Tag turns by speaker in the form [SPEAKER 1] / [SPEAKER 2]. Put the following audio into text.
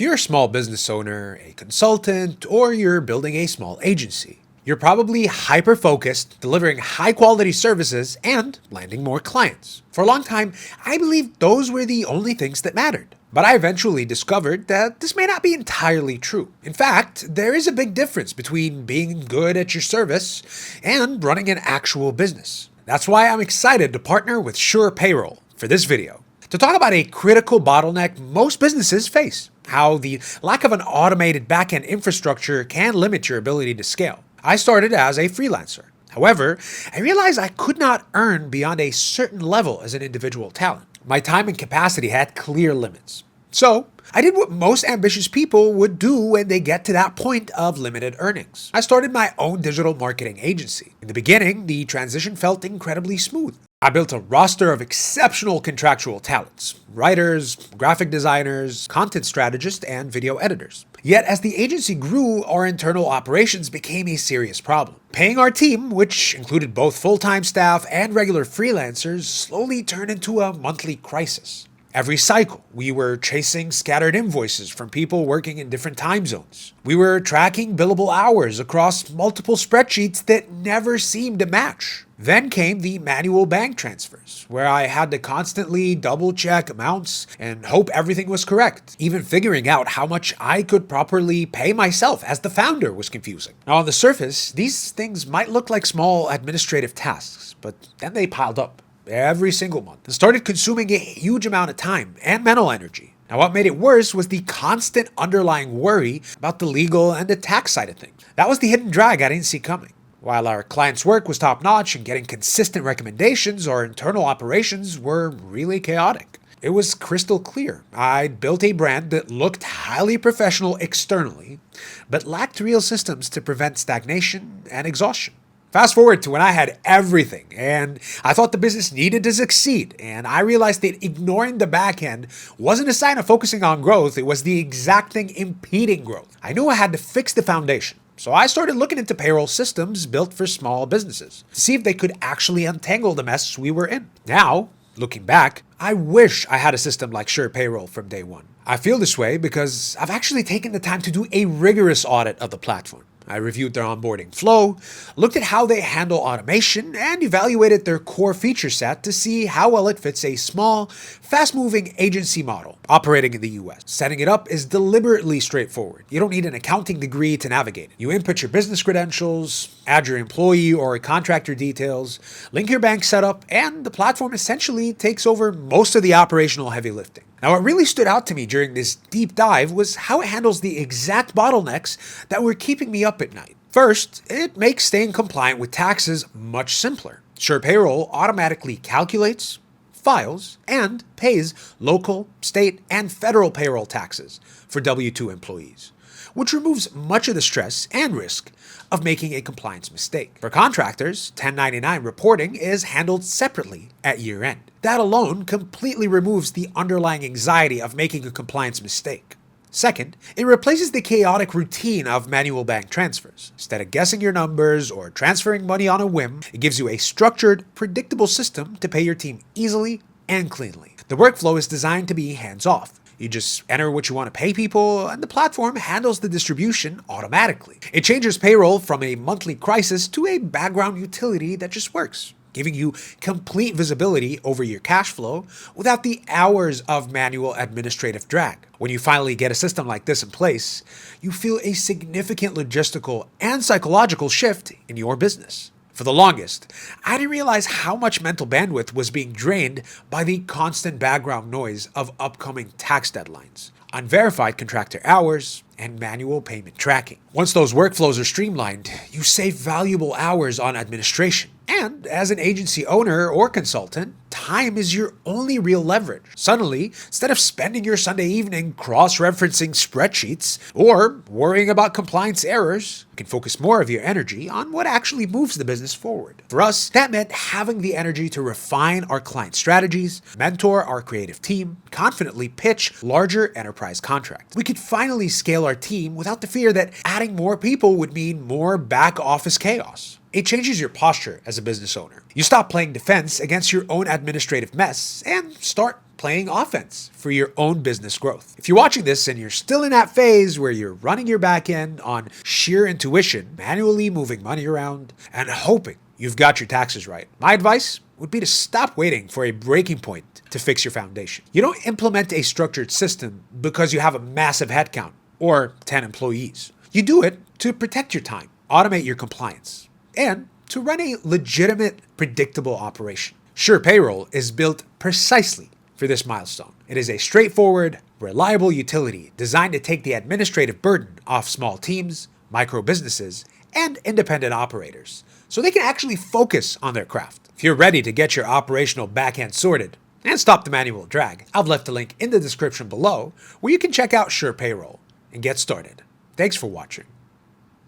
[SPEAKER 1] If you're a small business owner, a consultant, or you're building a small agency, you're probably hyper-focused, delivering high-quality services, and landing more clients. For a long time, I believed those were the only things that mattered. But I eventually discovered that this may not be entirely true. In fact, there is a big difference between being good at your service and running an actual business. That's why I'm excited to partner with SurePayroll for this video, to talk about a critical bottleneck most businesses face, how the lack of an automated backend infrastructure can limit your ability to scale. I started as a freelancer. However, I realized I could not earn beyond a certain level as an individual talent. My time and capacity had clear limits. So, I did what most ambitious people would do when they get to that point of limited earnings. I started my own digital marketing agency. In the beginning, the transition felt incredibly smooth. I built a roster of exceptional contractual talents: writers, graphic designers, content strategists, and video editors. Yet as the agency grew, our internal operations became a serious problem. Paying our team, which included both full-time staff and regular freelancers, slowly turned into a monthly crisis. Every cycle, we were chasing scattered invoices from people working in different time zones. We were tracking billable hours across multiple spreadsheets that never seemed to match. Then came the manual bank transfers, where I had to constantly double-check amounts and hope everything was correct. Even figuring out how much I could properly pay myself as the founder was confusing. Now, on the surface, these things might look like small administrative tasks, but then they piled up every single month and started consuming a huge amount of time and mental energy. Now, what made it worse was the constant underlying worry about the legal and the tax side of things. That was the hidden drag I didn't see coming. While our clients' work was top-notch and getting consistent recommendations, our internal operations were really chaotic. It was crystal clear. I'd built a brand that looked highly professional externally, but lacked real systems to prevent stagnation and exhaustion. Fast forward to when I had everything, and I thought the business needed to succeed, and I realized that ignoring the back end wasn't a sign of focusing on growth, it was the exact thing impeding growth. I knew I had to fix the foundation, so I started looking into payroll systems built for small businesses, to see if they could actually untangle the mess we were in. Now, looking back, I wish I had a system like SurePayroll from day one. I feel this way because I've actually taken the time to do a rigorous audit of the platform. I reviewed their onboarding flow, looked at how they handle automation, and evaluated their core feature set to see how well it fits a small, fast-moving agency model operating in the US. Setting it up is deliberately straightforward. You don't need an accounting degree to navigate it. You input your business credentials, add your employee or contractor details, link your bank setup, and the platform essentially takes over most of the operational heavy lifting. Now, what really stood out to me during this deep dive was how it handles the exact bottlenecks that were keeping me up at night. First, it makes staying compliant with taxes much simpler. SurePayroll automatically calculates, files, and pays local, state, and federal payroll taxes for W-2 employees, which removes much of the stress and risk of making a compliance mistake. For contractors, 1099 reporting is handled separately at year-end. That alone completely removes the underlying anxiety of making a compliance mistake. Second, it replaces the chaotic routine of manual bank transfers. Instead of guessing your numbers or transferring money on a whim, it gives you a structured, predictable system to pay your team easily and cleanly. The workflow is designed to be hands-off. You just enter what you want to pay people, and the platform handles the distribution automatically. It changes payroll from a monthly crisis to a background utility that just works, giving you complete visibility over your cash flow without the hours of manual administrative drag. When you finally get a system like this in place, you feel a significant logistical and psychological shift in your business. For the longest, I didn't realize how much mental bandwidth was being drained by the constant background noise of upcoming tax deadlines, unverified contractor hours, and manual payment tracking. Once those workflows are streamlined, you save valuable hours on administration. And as an agency owner or consultant, time is your only real leverage. Suddenly, instead of spending your Sunday evening cross-referencing spreadsheets or worrying about compliance errors, you can focus more of your energy on what actually moves the business forward. For us, that meant having the energy to refine our client strategies, mentor our creative team, confidently pitch larger enterprise contracts. We could finally scale our team without the fear that adding more people would mean more back-office chaos. It changes your posture as a business owner. You stop playing defense against your own administrative mess and start playing offense for your own business growth. If you're watching this and you're still in that phase where you're running your backend on sheer intuition, manually moving money around, and hoping you've got your taxes right, my advice would be to stop waiting for a breaking point to fix your foundation. You don't implement a structured system because you have a massive headcount or 10 employees. You do it to protect your time, automate your compliance, and to run a legitimate, predictable operation. SurePayroll is built precisely for this milestone. It is a straightforward, reliable utility designed to take the administrative burden off small teams, micro businesses, and independent operators, so they can actually focus on their craft. If you're ready to get your operational backend sorted and stop the manual drag, I've left a link in the description below where you can check out SurePayroll and get started. Thanks for watching.